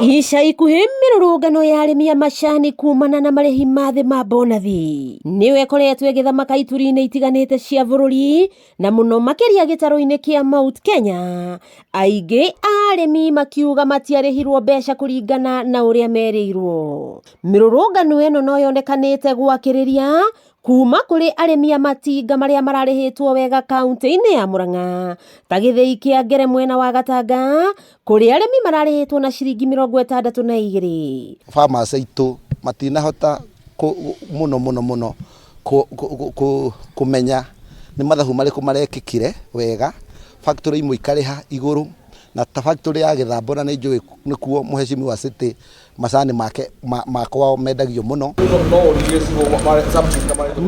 Ica ikuhĩ mĩrũrũngano ya arĩmi a macani kumana na marĩhi ma thĩ ma bonathi nĩyo ĩkoretwo ĩgĩthamaka ituri-inĩ itiganĩte cia bũrũri, na mũno makĩria gĩtarũ-inĩ kĩa Mount Kenya. Aingĩ a arĩmi makiuga matiarĩhirwo mbeca kũringana na ũrĩa merĩirwo. Mĩrũrũngano ĩno no yonekanĩte gwakĩrĩria kuma kũrĩ arĩmi a matinga marĩa mararĩhĩtwo wega kaunti-inĩ ya Murang'a, ta gĩthĩi kĩa Ngere mwena wa Gatanga, kũrĩ arĩmi mararĩhĩtwo na ciringi 62. Farmers aitũ matinahota mũno kũmenya nĩ mathabu marĩkũ marekĩkire wega, factory imwe ikarĩha igũrũ, na ta factory ya Gĩthambona nĩ njũĩ nĩkuo mũhecimu wa city macani make makwao mendagio mũno.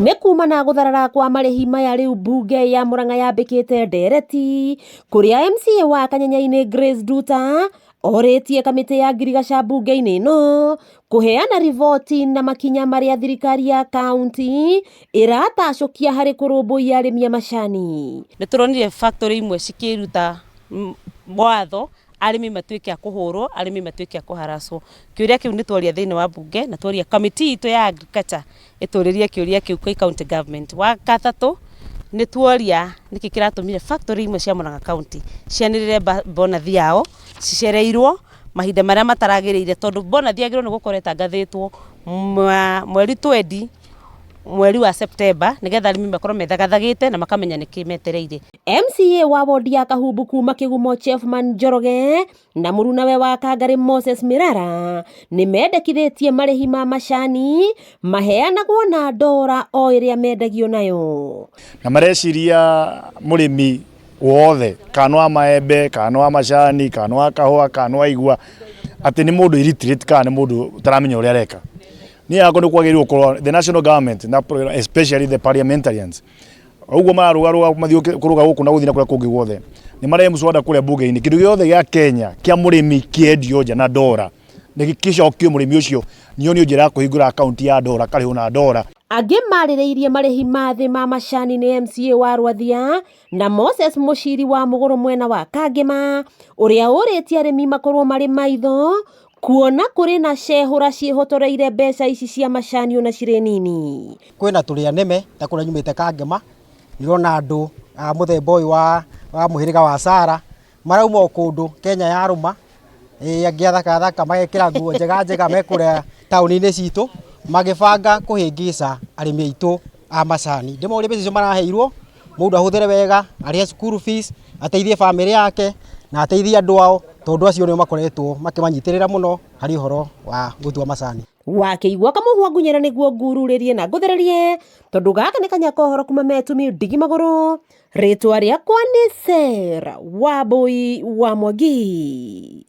Nĩ kuma na gũtharara kwa marĩhi maya rĩu mbunge ya Murang'a yambĩkĩte ndereti, kũrĩa MCA wa Kanyanya-inĩ Grace Nduta orĩtie kamĩtĩ ya ngirigaca mbunge-inĩ ĩno kũheana riboti na makinya marĩa thirikari ya kaunti ĩratacũkia harĩ kũrũmbũiya arĩmi a macani. Nĩ tũronire factory imwe cikĩruta watho arĩmi matuĩke a kũhũrwo, arĩmi matuĩke a kũharacwo. Kĩũria kĩu nĩ twaria thĩinĩ wa mbunge na twaria kamĩtĩ itũ ya agriculture ĩtũrĩrie kĩũria kĩu kwĩ county government. Wa gatatũ nĩ twaria nĩkĩ kĩratũmire factory imwe cia Murang'a county cianĩrĩre bonathi yao cicereirwo mahinda marĩa mataragĩrĩire, tondũ bonathi yagĩrĩirwo nĩ gũkorwo ĩtangathĩtwo mweri 20 mweri wa September, nĩgetha arĩmi makorwo methagathagĩte na makamenya nĩkĩ metereire. MCA wa wodi ya Kahumbu kuma Kĩgumo Chefman Njoroge na mũrunawe wa Kangarĩ Moses Mirara nĩ mendekithĩtie marĩhi ma macani maheanagwo na ndora o ĩrĩa mendagio nayo. Na mareciria mũrĩmi wothe, kana wa maembe, kana wa macani, kana wa kahũa, kana wa igwa, atĩ nĩ mũndũ illiterate kana nĩ mũndũ ũtaramenya ũrĩa areka. Ni yako nĩ kwagĩrĩirwo gũkorwo the national government, especially the parliamentarians, ũguo mararũgarũga mathiĩ kũrũga gũkũ na gũthiĩ na kũrĩa kũngĩ guothe, nĩ marehe mũswada kũrĩa mbunge-inĩ kĩndũ gĩothe gĩa Kenya kĩa mũrĩmi kĩendio nja na ndora nĩ gĩcokio mũrĩmi ũcio nĩonio njĩra ya kũhingũra akaunti ya ndora, karĩhwo na ndora. Angĩ marĩrĩirie marĩhi ma thĩ ma macani nĩ MCA wa Rwathia na Moses Mũciri wa Mũgũrũ mwena wa Kangema, ũrĩa ũrĩtie arĩmi makorwo marĩ maitho kuona kũrĩ na cehũra ciĩhotoreire mbeca ici cia macani ona cirĩ nini. Kwĩna tũrĩa nĩme ta kũrĩa nyumĩte Kangema, nĩrona andũ a mũthemba ũyũ wa mũhĩrĩga wa Sara marauma kũndũ Kenya ya rũma, angĩ athaka magekĩra nguo njega mekũrĩa taũni-inĩ citũ magĩbanga kũhĩngĩca arĩmi aitũ a macani. Ndĩmorie mbeca icio maraheirwo mũndũ ahũthĩre wega, arĩhe school fees, ateithie famĩlĩ yake na ateithie andũ ao, tondũ acio nĩo makoretwo makĩmanyitĩrĩra mũno harĩ ũhoro wa gũtua macani. Wakĩigua Kamũhua Ngunyera nĩguo ngururĩrie na ngũthererie, tondũ gaka nĩ kanya kohoro kuma Metumi Ndigi Magũrũ. Rĩtwa rĩakwa nĩ Sarah Wambui wa Mwangi.